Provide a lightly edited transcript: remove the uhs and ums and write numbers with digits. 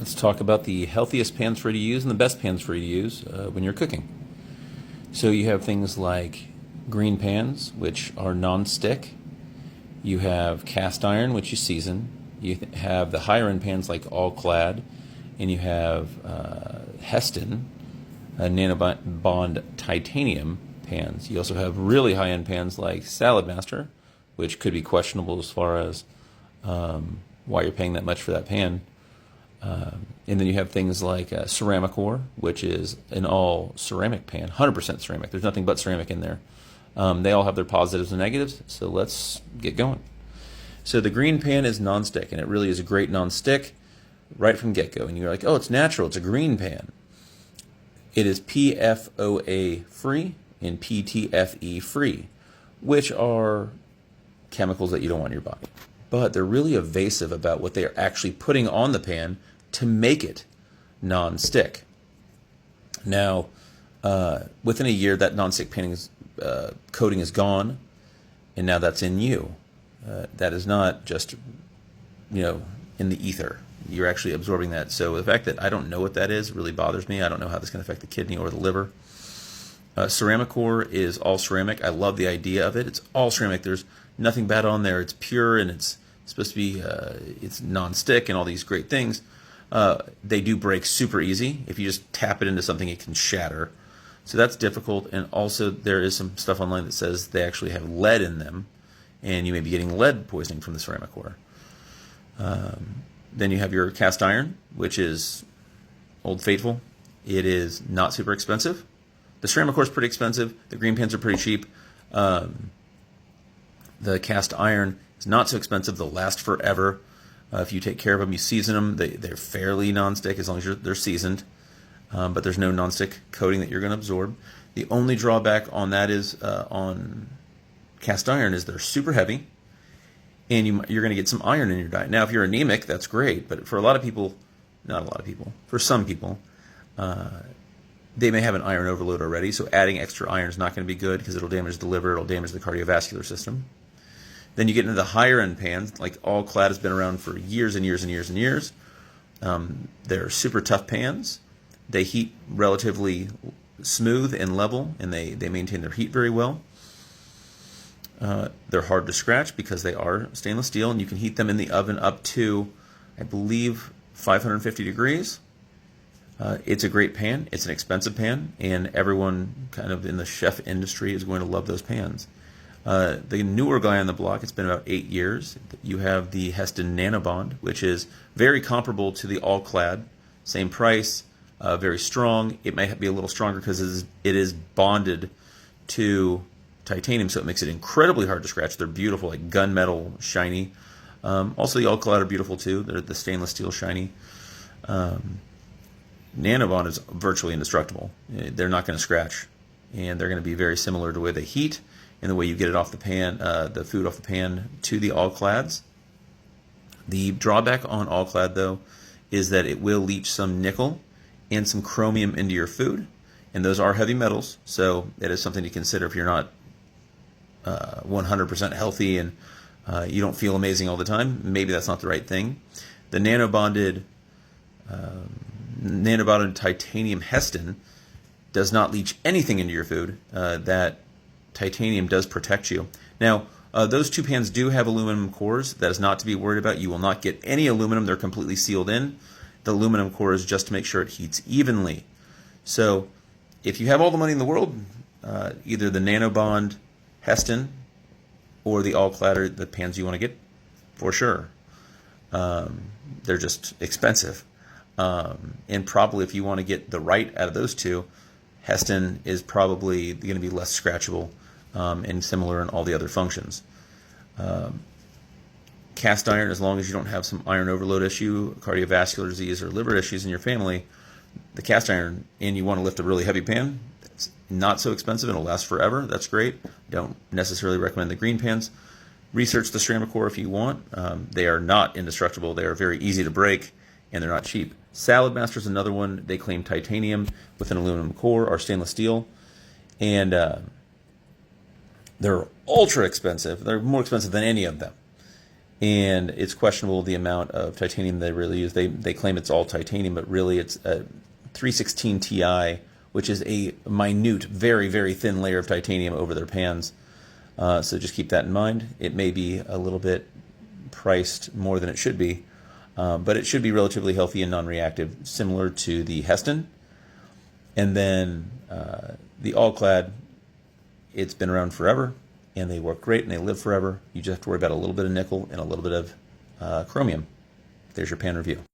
Let's talk about the healthiest pans for you to use and the best pans for you to use when you're cooking. So you have things like green pans, which are non-stick. You have cast iron, which you season. You have the higher end pans like All-Clad, and you have Heston, Nanobond titanium pans. You also have really high end pans like Saladmaster, which could be questionable as far as why you're paying that much for that pan. And then you have things like Ceramacor, which is an all ceramic pan, 100% ceramic. There's nothing but ceramic in there. They all have their positives and negatives, so let's get going. So the green pan is non-stick, and it really is a great non-stick right from get-go. And you're like, oh, it's natural, it's a green pan. It is PFOA free and PTFE free, which are chemicals that you don't want in your body. But they're really evasive about what they are actually putting on the pan to make it non-stick. Now, within a year, that non-stick pan coating is gone, and now that's in you. That is not just, in the ether. You're actually absorbing that. So the fact that I don't know what that is really bothers me. I don't know how this can affect the kidney or the liver. Ceramacor is all ceramic. I love the idea of it. It's all ceramic. There's nothing bad on there. It's pure, and it's supposed to be it's non-stick and all these great things. They do break super easy. If you just tap it into something, it can shatter. So that's difficult. And also there is some stuff online that says they actually have lead in them, and you may be getting lead poisoning from the Ceramacor. Then you have your cast iron, which is Old Faithful. It is not super expensive. The Ceramacor is pretty expensive. The green pans are pretty cheap. The cast iron is not so expensive. They'll last forever. If you take care of them, you season them, they're fairly non-stick as long as they're seasoned. But there's no non-stick coating that you're going to absorb. The only drawback on that is on cast iron is they're super heavy, and you're going to get some iron in your diet. Now, if you're anemic, that's great. But for a lot of people, not a lot of people, for some people, they may have an iron overload already. So adding extra iron is not going to be good because it'll damage the liver, it'll damage the cardiovascular system. Then you get into the higher end pans, like All-Clad has been around for years and years and years and years. They're super tough pans. They heat relatively smooth and level, and they maintain their heat very well. They're hard to scratch because they are stainless steel, and you can heat them in the oven up to, I believe, 550 degrees. It's a great pan. It's an expensive pan, and everyone kind of in the chef industry is going to love those pans. The newer guy on the block, it's been about 8 years. You have the Heston Nanobond, which is very comparable to the All-Clad. Same price, very strong. It may be a little stronger because it is bonded to titanium, so it makes it incredibly hard to scratch. They're beautiful, like gunmetal, shiny. Also, the All-Clad are beautiful too. They're the stainless steel shiny. Nanobond is virtually indestructible. They're not going to scratch, and they're going to be very similar to the way they heat and the way you get it off the pan, the food off the pan to the All-Clads. The drawback on All-Clad, though, is that it will leach some nickel and some chromium into your food, and those are heavy metals, so it is something to consider if you're not 100% healthy and you don't feel amazing all the time. Maybe that's not the right thing. The nanobonded titanium Heston does not leach anything into your food. That titanium does protect you. Now, those two pans do have aluminum cores. That is not to be worried about. You will not get any aluminum. They're completely sealed in. The aluminum core is just to make sure it heats evenly. So if you have all the money in the world, either the Nanobond Heston or the All-Clad are the pans you want to get, for sure. They're just expensive. And probably if you want to get the right out of those two, Heston is probably going to be less scratchable and similar in all the other functions. Cast iron, as long as you don't have some iron overload issue, cardiovascular disease, or liver issues in your family, the cast iron, and you want to lift a really heavy pan, it's not so expensive and it'll last forever. That's great. Don't necessarily recommend the green pans. Research the Ceramacor if you want. They are not indestructible. They are very easy to break, and they're not cheap. Saladmaster is another one. They claim titanium with an aluminum core or stainless steel, and they're ultra expensive. They're more expensive than any of them. and it's questionable the amount of titanium they really use. They claim it's all titanium, but really it's a 316 Ti, which is a minute, very, very thin layer of titanium over their pans. So just keep that in mind. It may be a little bit priced more than it should be, but it should be relatively healthy and non-reactive, similar to the Heston. And then the All-Clad, it's been around forever, and they work great, and they live forever. You just have to worry about a little bit of nickel and a little bit of chromium. There's your pan review.